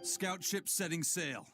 Scout ship setting sail.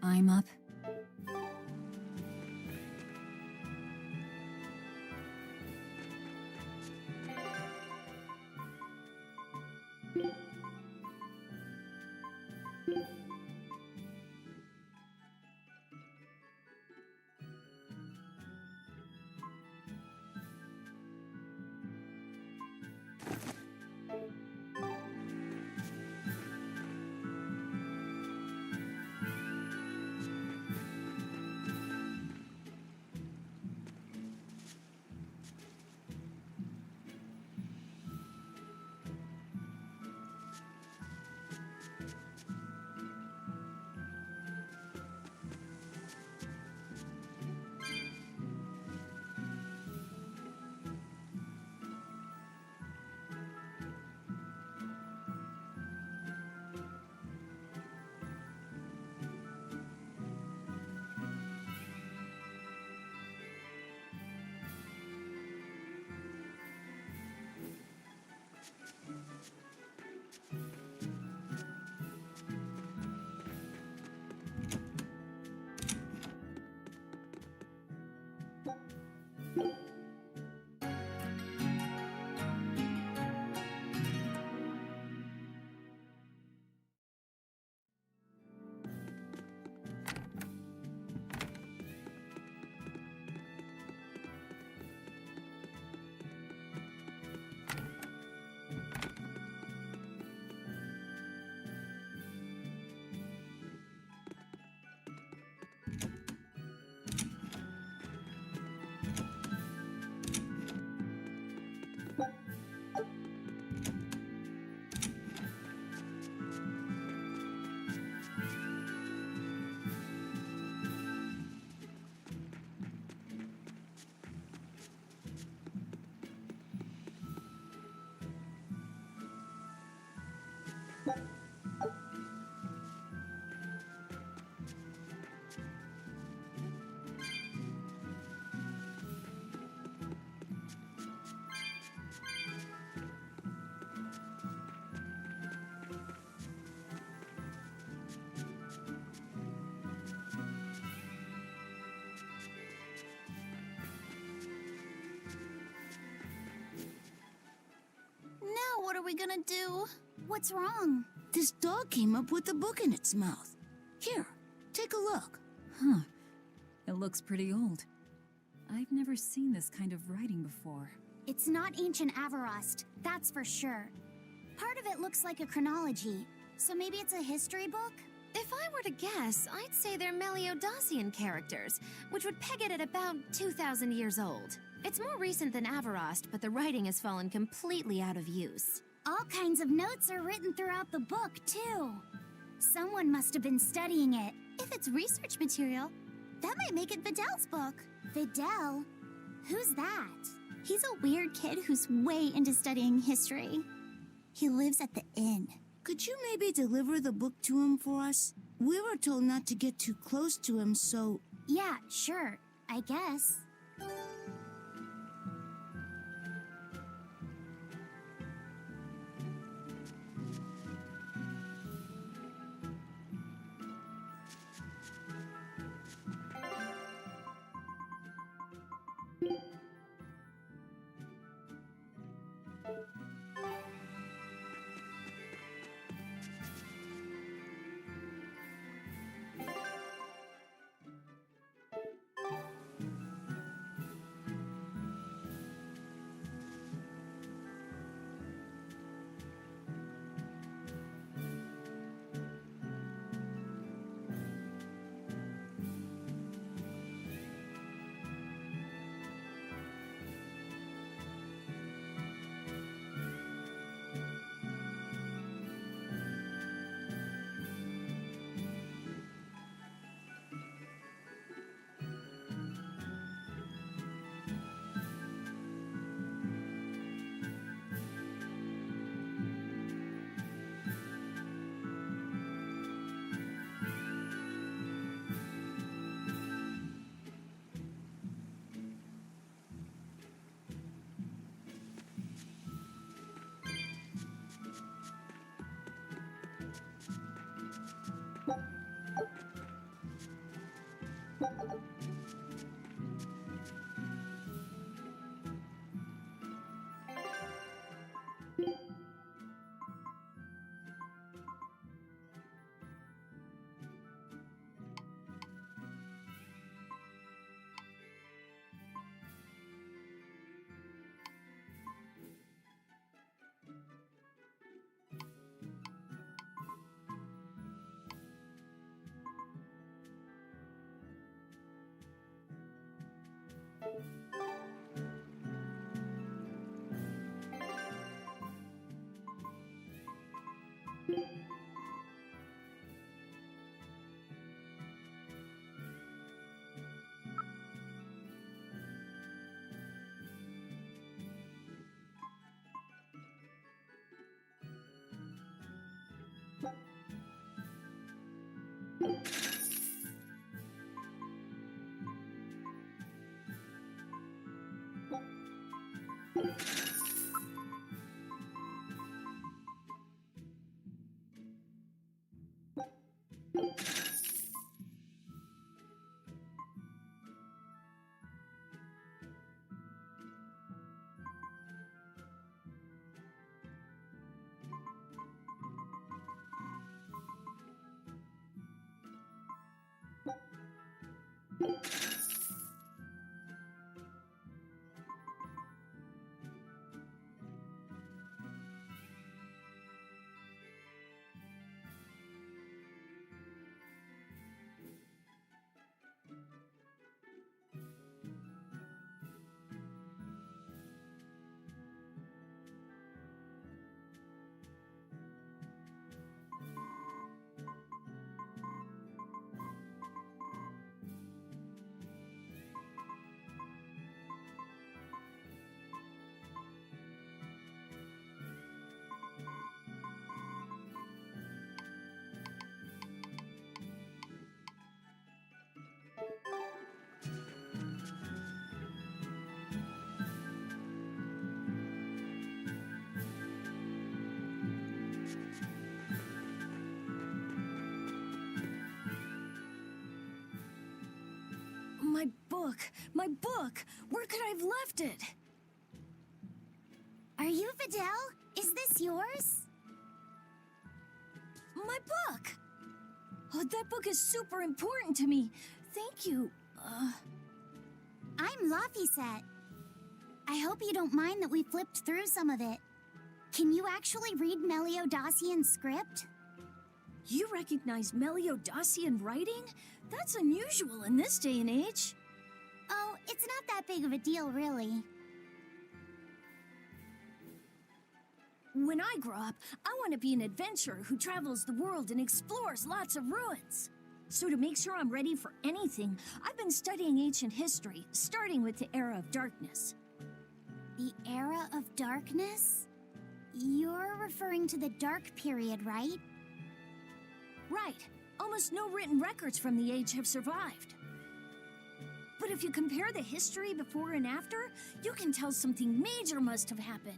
I'm up. Now what are we gonna do? What's wrong? This dog came up with a book in its mouth. Here, take a look. Huh. It looks pretty old. I've never seen this kind of writing before. It's not ancient Avarost, that's for sure. Part of it looks like a chronology, so maybe it's a history book? If I were to guess, I'd say they're Meliodacian characters, which would peg it at about 2,000 years old. It's more recent than Avarost, but the writing has fallen completely out of use. All kinds of notes are written throughout the book, too. Someone must have been studying it. If it's research material, that might make it Videl's book. Videl? Who's that? He's a weird kid who's way into studying history. He lives at the inn. Could you maybe deliver the book to him for us? We were told not to get too close to him, so... Yeah, sure. I guess. book! My book! Where could I have left it? Are you Videl? Is this yours? My book! Oh, that book is super important to me. Thank you. I'm Laphicet. I hope you don't mind that we flipped through some of it. Can you actually read Meliodacian script? You recognize Meliodacian writing? That's unusual in this day and age. Oh, it's not that big of a deal, really. When I grow up, I want to be an adventurer who travels the world and explores lots of ruins. So to make sure I'm ready for anything, I've been studying ancient history, starting with the Era of Darkness. The Era of Darkness? You're referring to the Dark Period, right? Right. Almost no written records from the age have survived. But if you compare the history before and after, you can tell something major must have happened.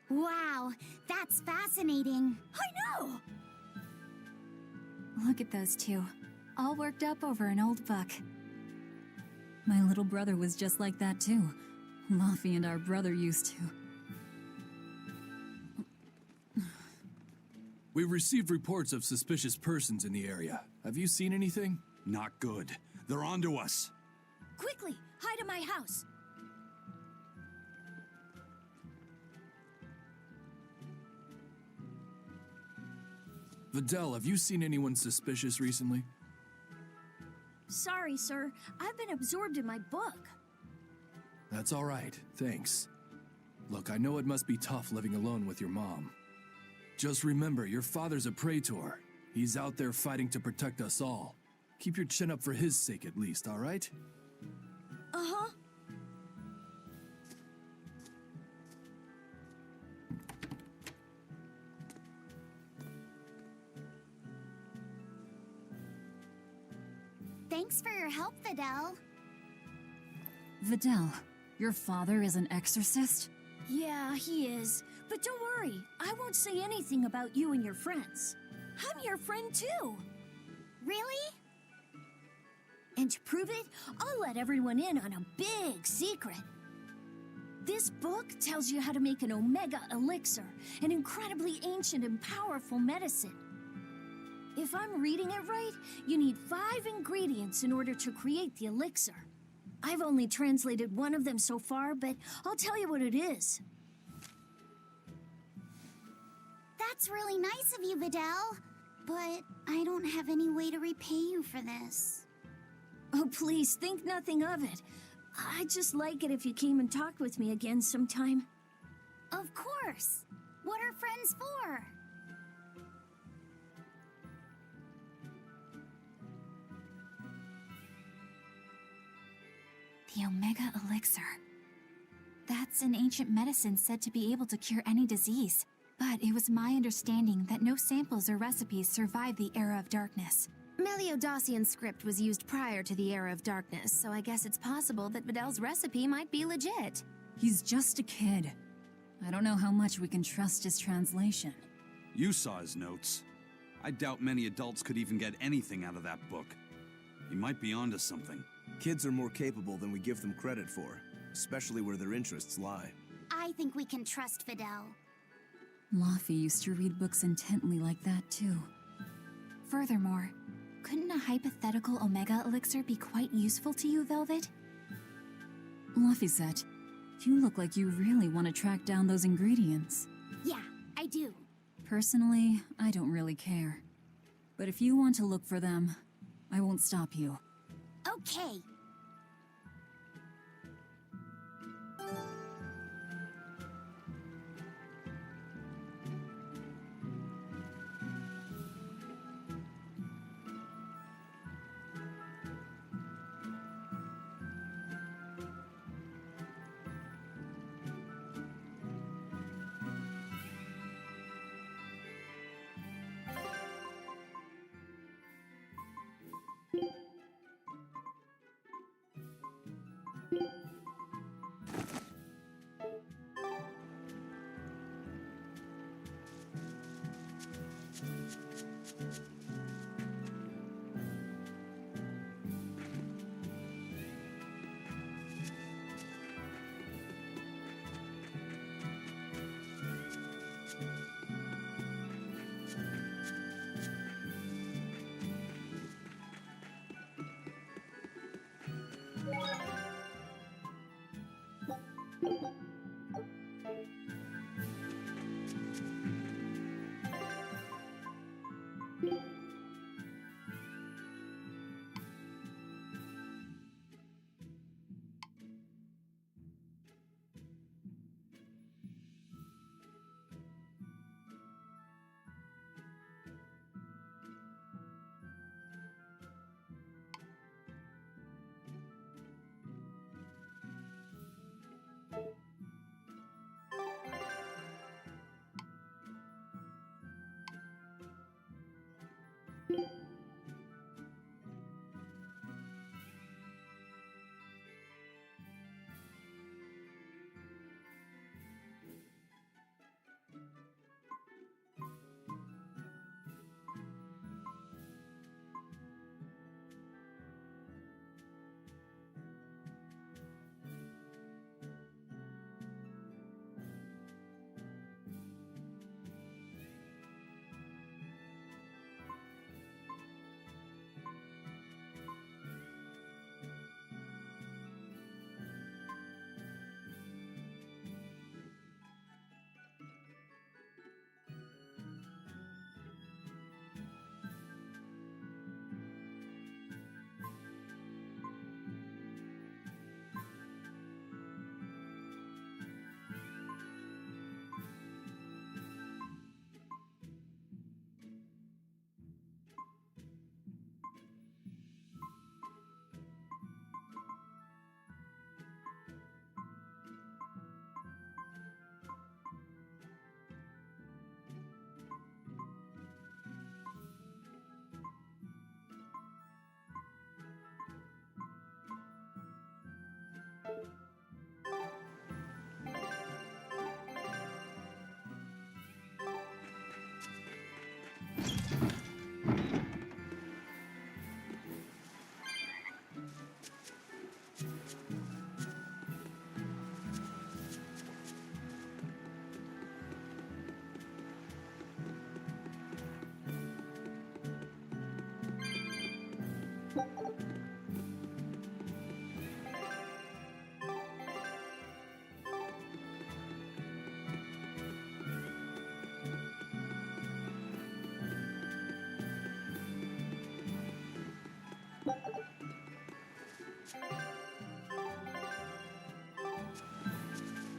Wow, that's fascinating. I know! Look at those two, all worked up over an old book. My little brother was just like that too. Luffy and our brother used to. We received reports of suspicious persons in the area. Have you seen anything? Not good. They're onto us. Quickly, hide in my house. Videl, have you seen anyone suspicious recently? Sorry, sir. I've been absorbed in my book. That's all right, thanks. Look, I know it must be tough living alone with your mom. Just remember, your father's a praetor. He's out there fighting to protect us all. Keep your chin up for his sake at least, all right? Uh-huh. Thanks for your help, Videl. Videl, your father is an exorcist? Yeah, he is. But don't worry, I won't say anything about you and your friends. I'm your friend too. Really? And to prove it, I'll let everyone in on a big secret. This book tells you how to make an Omega Elixir, an incredibly ancient and powerful medicine. If I'm reading it right, you need 5 ingredients in order to create the elixir. I've only translated one of them so far, but I'll tell you what it is. That's really nice of you, Videl. But I don't have any way to repay you for this. Oh, please, think nothing of it. I'd just like it if you came and talked with me again sometime. Of course. What are friends for? The Omega Elixir. That's an ancient medicine said to be able to cure any disease. But it was my understanding that no samples or recipes survived the Era of Darkness. Meliodacian script was used prior to the Era of Darkness, so I guess it's possible that Videl's recipe might be legit. He's just a kid. I don't know how much we can trust his translation. You saw his notes. I doubt many adults could even get anything out of that book. He might be onto something. Kids are more capable than we give them credit for, especially where their interests lie. I think we can trust Videl. Laffy used to read books intently like that too. Furthermore, couldn't a hypothetical Omega Elixir be quite useful to you, Velvet? Laphicet, you look like you really want to track down those ingredients. Yeah, I do. Personally, I don't really care. But if you want to look for them, I won't stop you. Okay.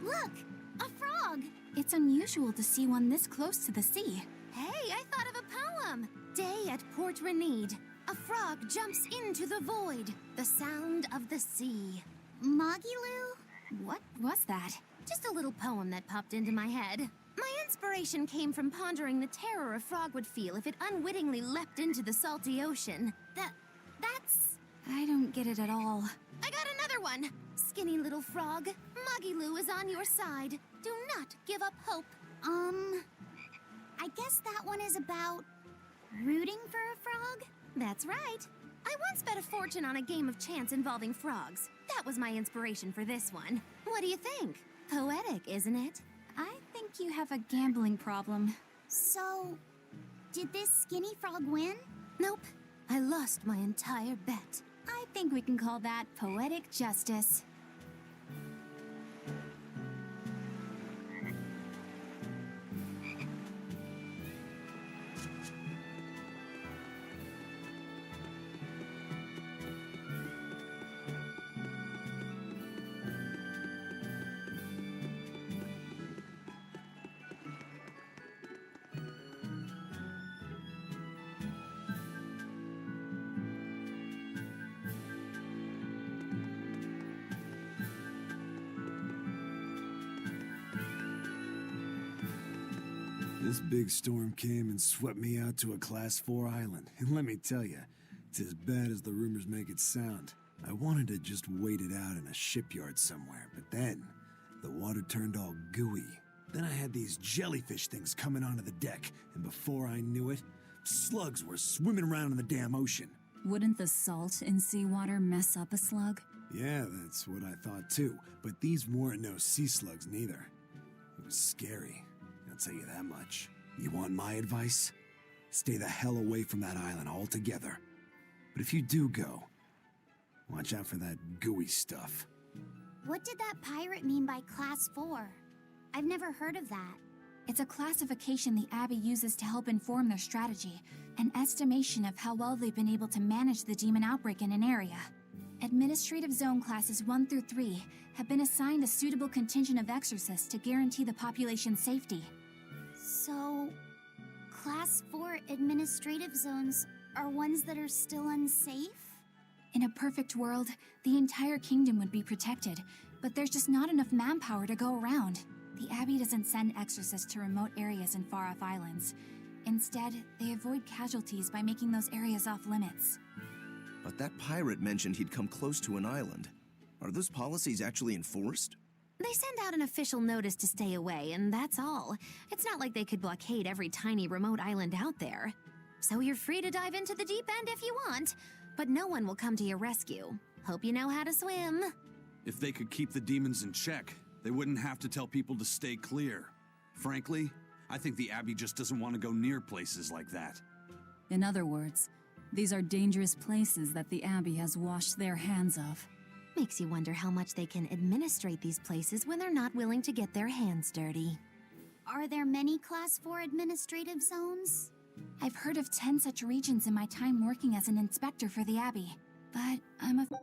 Look! A frog! It's unusual to see one this close to the sea. Hey, I thought of a poem! Day at Port Renede. A frog jumps into the void. The sound of the sea. Mogiloo? What was that? Just a little poem that popped into my head. My inspiration came from pondering the terror a frog would feel if it unwittingly leapt into the salty ocean. That's... I don't get it at all. I got another one! Skinny little frog, Mogiloo is on your side. Do not give up hope. I guess that one is about rooting for a frog? That's right. I once bet a fortune on a game of chance involving frogs. That was my inspiration for this one. What do you think? Poetic, isn't it? I think you have a gambling problem. So, did this skinny frog win? Nope. I lost my entire bet. I think we can call that poetic justice. This big storm came and swept me out to a Class 4 island, and let me tell you, it's as bad as the rumors make it sound. I wanted to just wait it out in a shipyard somewhere, but then the water turned all gooey. Then I had these jellyfish things coming onto the deck, and before I knew it, slugs were swimming around in the damn ocean. Wouldn't the salt in seawater mess up a slug? Yeah, that's what I thought too, but these weren't no sea slugs neither. It was scary, I'll tell you that much. You want my advice? Stay the hell away from that island altogether. But if you do go, watch out for that gooey stuff. What did that pirate mean by Class 4? I've never heard of that. It's a classification the Abbey uses to help inform their strategy, an estimation of how well they've been able to manage the demon outbreak in an area. Administrative Zone Classes 1 through 3 have been assigned a suitable contingent of exorcists to guarantee the population's safety. So, Class 4 administrative zones are ones that are still unsafe? In a perfect world, the entire kingdom would be protected, but there's just not enough manpower to go around. The Abbey doesn't send exorcists to remote areas and far-off islands. Instead, they avoid casualties by making those areas off limits. But that pirate mentioned he'd come close to an island. Are those policies actually enforced? They send out an official notice to stay away, and that's all. It's not like they could blockade every tiny remote island out there. So you're free to dive into the deep end if you want, but no one will come to your rescue. Hope you know how to swim. If they could keep the demons in check, they wouldn't have to tell people to stay clear. Frankly, I think the Abbey just doesn't want to go near places like that. In other words, these are dangerous places that the Abbey has washed their hands of. Makes you wonder how much they can administrate these places when they're not willing to get their hands dirty. Are there many Class 4 administrative zones? I've heard of 10 such regions in my time working as an inspector for the Abbey, but I'm afraid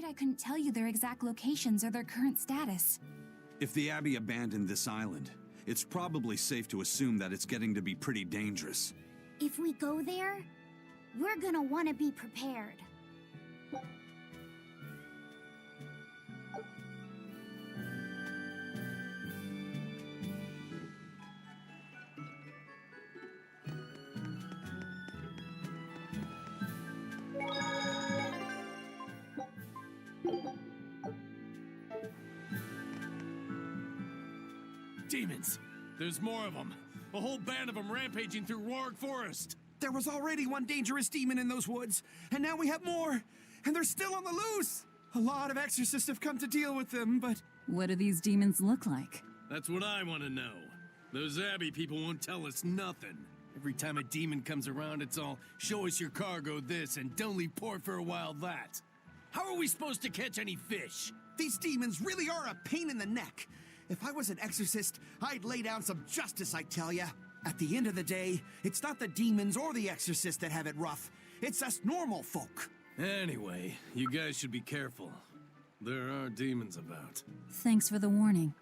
I couldn't tell you their exact locations or their current status. If the Abbey abandoned this island, it's probably safe to assume that it's getting to be pretty dangerous. If we go there, we're gonna want to be prepared. Demons! There's more of them. A whole band of them rampaging through Roaring Forest. There was already one dangerous demon in those woods, and now we have more, and they're still on the loose. A lot of exorcists have come to deal with them, but... What do these demons look like? That's what I want to know. Those Abbey people won't tell us nothing. Every time a demon comes around, it's all, show us your cargo this, and don't leave port for a while that. How are we supposed to catch any fish? These demons really are a pain in the neck. If I was an exorcist, I'd lay down some justice, I tell ya. At the end of the day, it's not the demons or the exorcists that have it rough. It's us normal folk. Anyway, you guys should be careful. There are demons about. Thanks for the warning.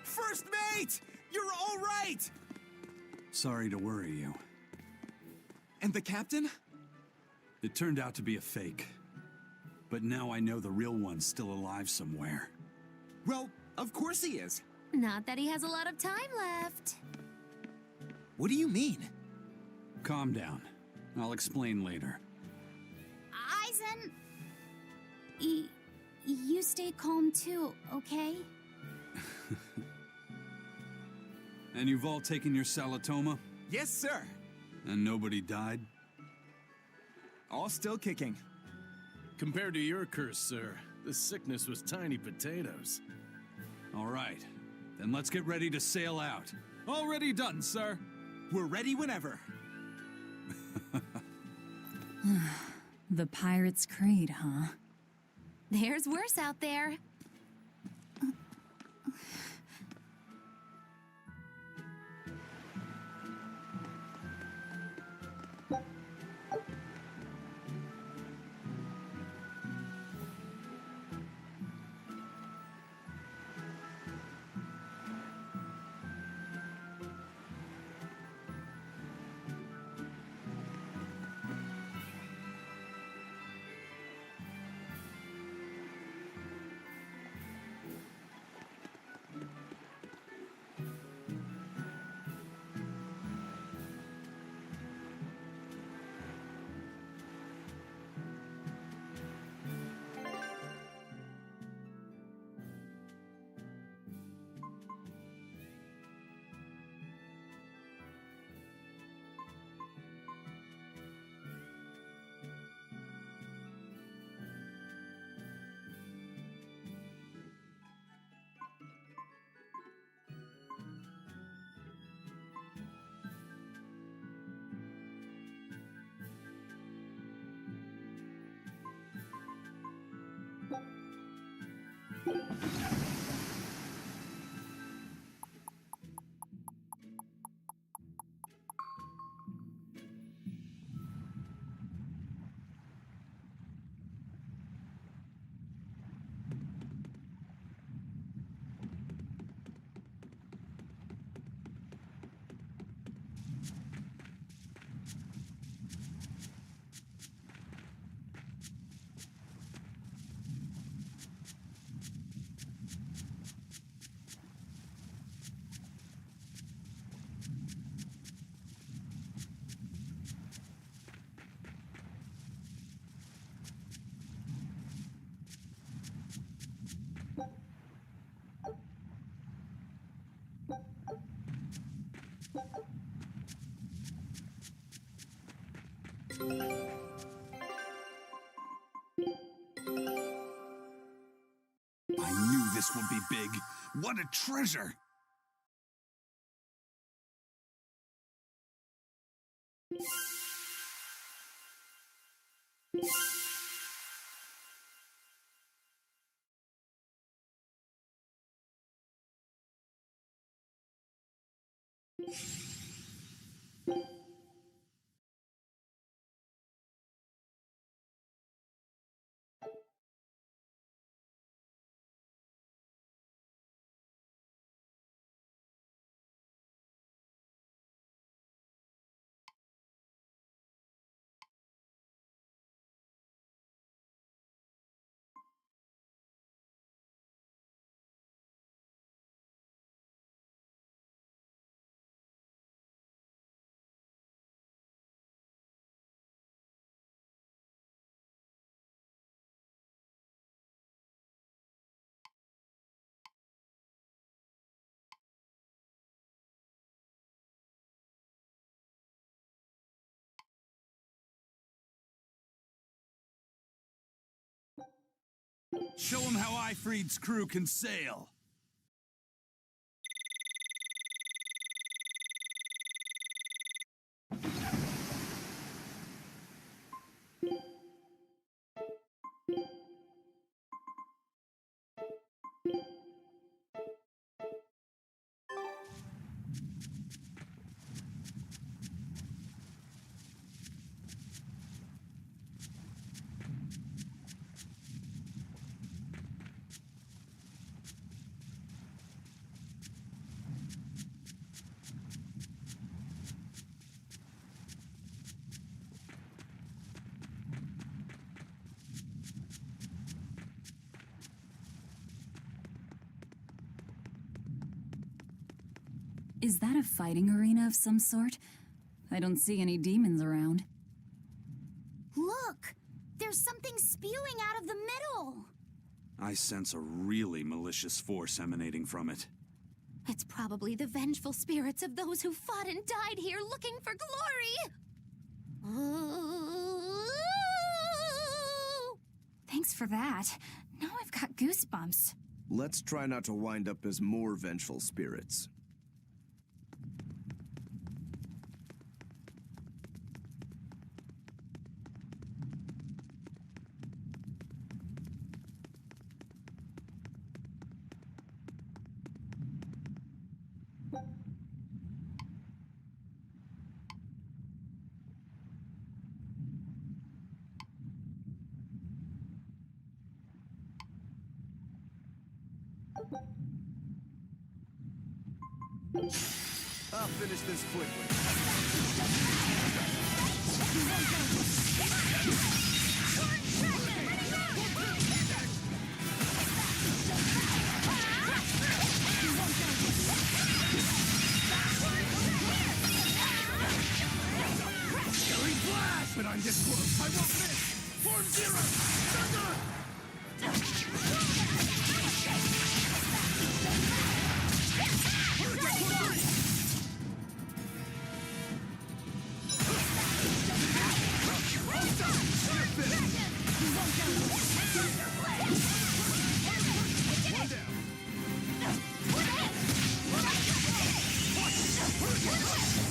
First mate! You're all right! Sorry to worry you. And the captain? It turned out to be a fake. But now I know the real one's still alive somewhere. Well, of course he is. Not that he has a lot of time left. What do you mean? Calm down. I'll explain later. Eisen... You stay calm too, okay? And you've all taken your Salatoma? Yes, sir. And nobody died? All still kicking. Compared to your curse, sir, The sickness was tiny potatoes. All right, then let's get ready to sail out. Already done, sir. We're ready whenever. The Pirate's Creed, huh? There's worse out there. I knew this would be big. What a treasure! Show him how Ifreed's crew can sail. Is that a fighting arena of some sort? I don't see any demons around. Look! There's something spewing out of the middle! I sense a really malicious force emanating from it. It's probably the vengeful spirits of those who fought and died here looking for glory! Thanks for that. Now I've got goosebumps. Let's try not to wind up as more vengeful spirits. I'll finish this quickly. Killing flash! But I'm this close. I won't miss! Form zero! Thunder!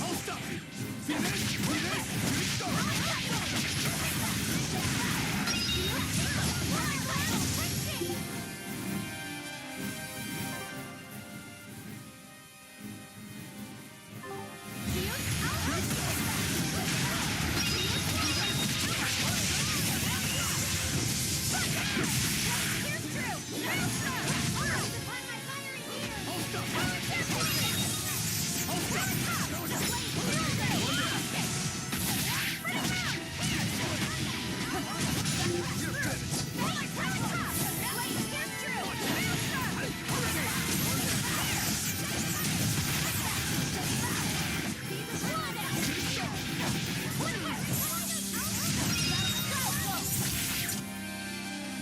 I'll stop you! See this? See this?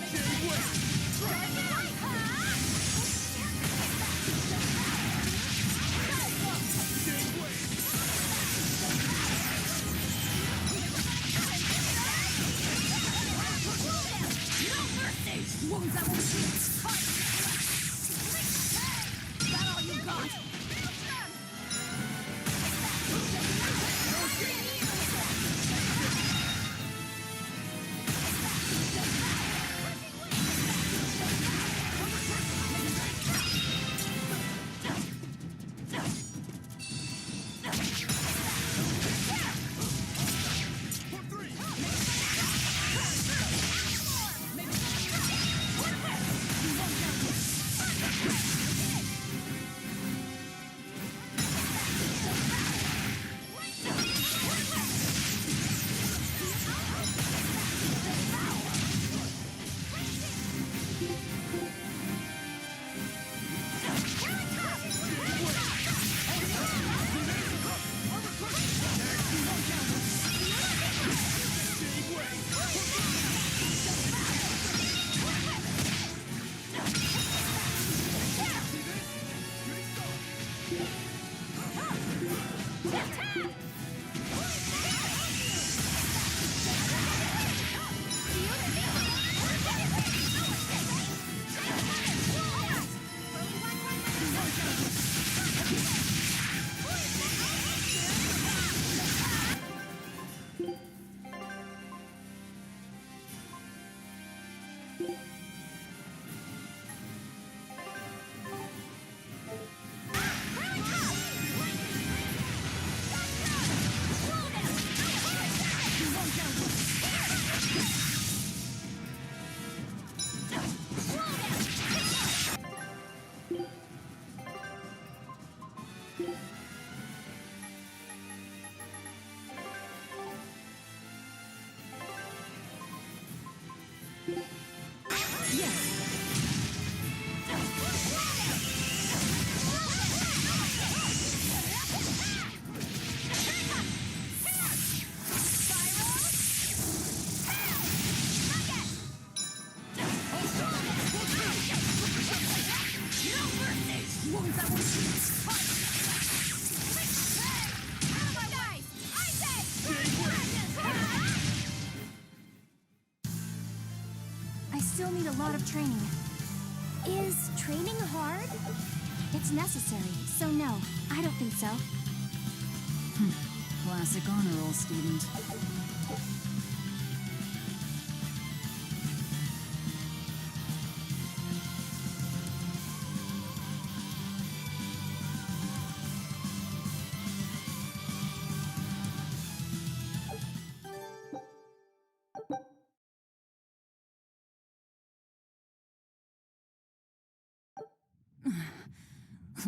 Here we go! I still need a lot of training. Is training hard? It's necessary, so no, I don't think so. Classic honor roll student.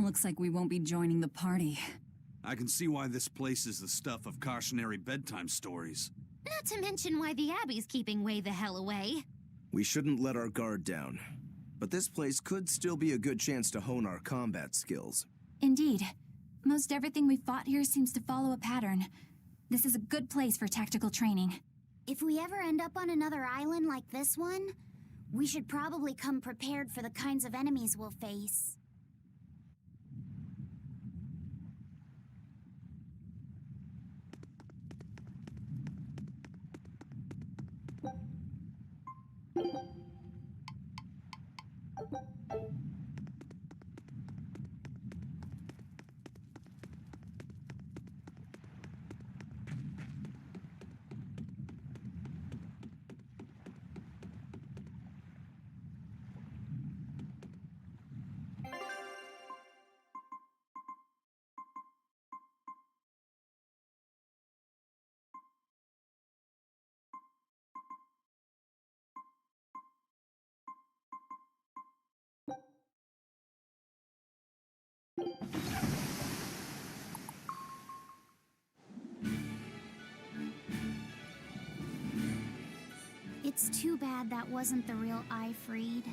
Looks like we won't be joining the party. I can see why this place is the stuff of cautionary bedtime stories. Not to mention why the Abbey's keeping way the hell away. We shouldn't let our guard down. But this place could still be a good chance to hone our combat skills. Indeed. Most everything we fought here seems to follow a pattern. This is a good place for tactical training. If we ever end up on another island like this one, we should probably come prepared for the kinds of enemies we'll face. It's too bad that wasn't the real Ifreed.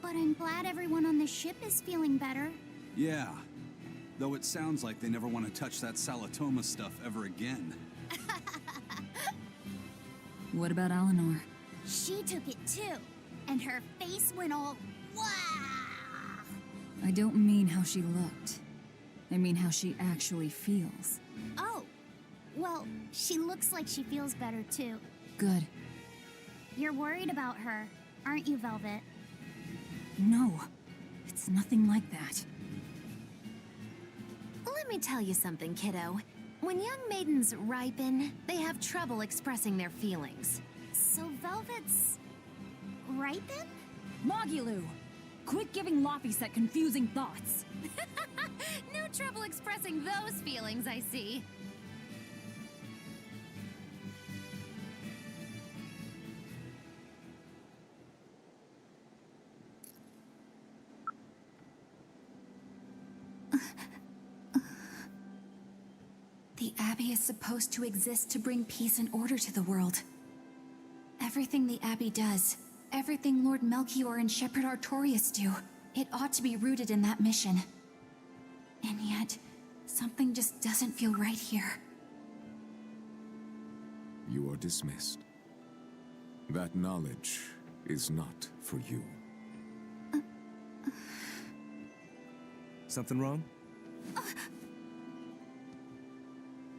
But I'm glad everyone on the ship is feeling better. Yeah. Though it sounds like they never want to touch that Salatoma stuff ever again. What about Eleanor? She took it too, and her face went all wow. I don't mean how she looked. I mean how she actually feels. Oh, well, she looks like she feels better too. Good. You're worried about her, aren't you, Velvet? No, it's nothing like that. Let me tell you something, kiddo. When young maidens ripen, they have trouble expressing their feelings. So Velvet's... ripen? Mogilu! Quit giving Laphicet confusing thoughts! No trouble expressing those feelings, I see. The Abbey is supposed to exist to bring peace and order to the world. Everything the Abbey does, everything Lord Melchior and Shepherd Artorius do, it ought to be rooted in that mission. And yet, something just doesn't feel right here. You are dismissed. That knowledge is not for you. Something wrong?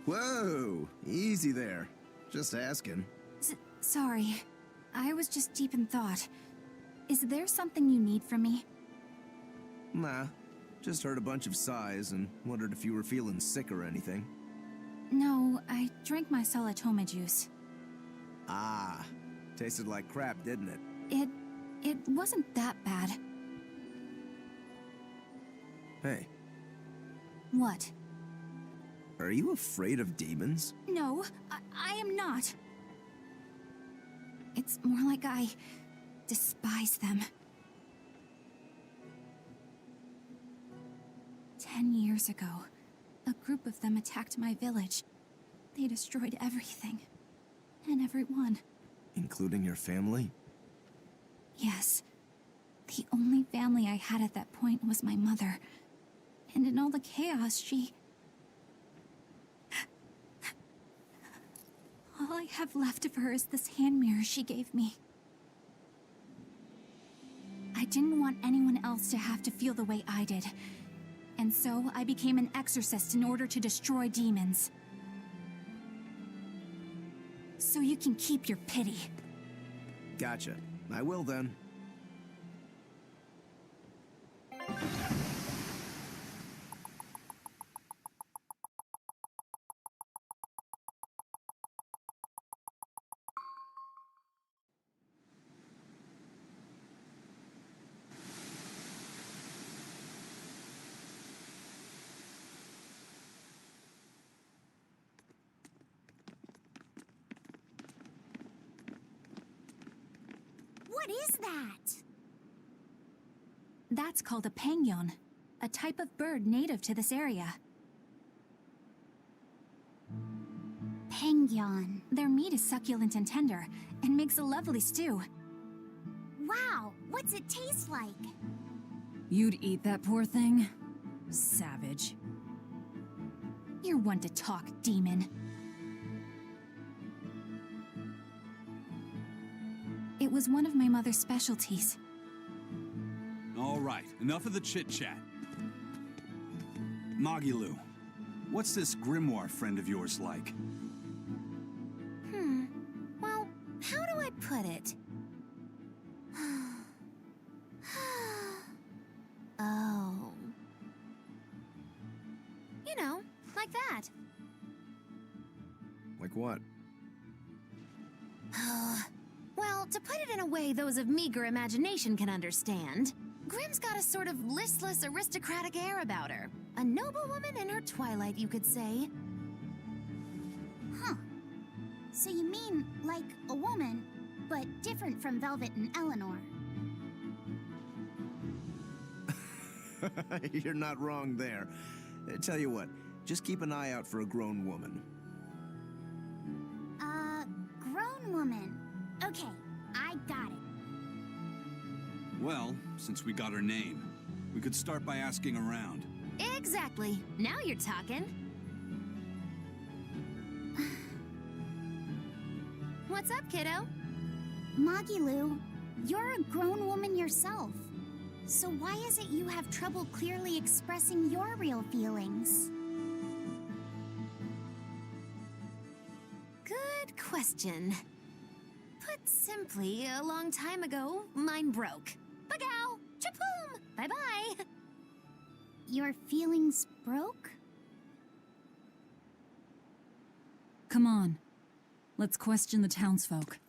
Whoa! Easy there. Just asking. Sorry. I was just deep in thought. Is there something you need from me? Nah. Just heard a bunch of sighs and wondered if you were feeling sick or anything. No, I drank my Salatoma juice. Ah. Tasted like crap, didn't it? It wasn't that bad. Hey. What? Are you afraid of demons? No, I am not. It's more like I despise them. 10 years ago, a group of them attacked my village. They destroyed everything. And everyone. Including your family? Yes. The only family I had at that point was my mother. And in all the chaos, she... All I have left of her is this hand mirror she gave me. I didn't want anyone else to have to feel the way I did. And so I became an exorcist in order to destroy demons. So you can keep your pity. Gotcha. I will then. What is that? That's called a penguin, a type of bird native to this area. Penguin. Their meat is succulent and tender, and makes a lovely stew. Wow, what's it taste like? You'd eat that poor thing? Savage. You're one to talk, demon. It was one of my mother's specialties. All right, enough of the chit-chat. Magilu, what's this grimoire friend of yours like? Well, how do I put it? Oh. You know, like that. Like what? Well, to put it in a way those of meager imagination can understand, Grimm's got a sort of listless, aristocratic air about her. A noble woman in her twilight, you could say. Huh. So you mean like a woman, but different from Velvet and Eleanor. You're not wrong there. Tell you what, just keep an eye out for a grown woman. Grown woman. Okay, I got it. Well, since we got her name, we could start by asking around. Exactly. Now you're talking. What's up, kiddo? Magilu, you're a grown woman yourself. So why is it you have trouble clearly expressing your real feelings? Good question. Put simply, a long time ago, mine broke. Bagow! Chapoom! Bye-bye! Your feelings broke? Come on. Let's question the townsfolk.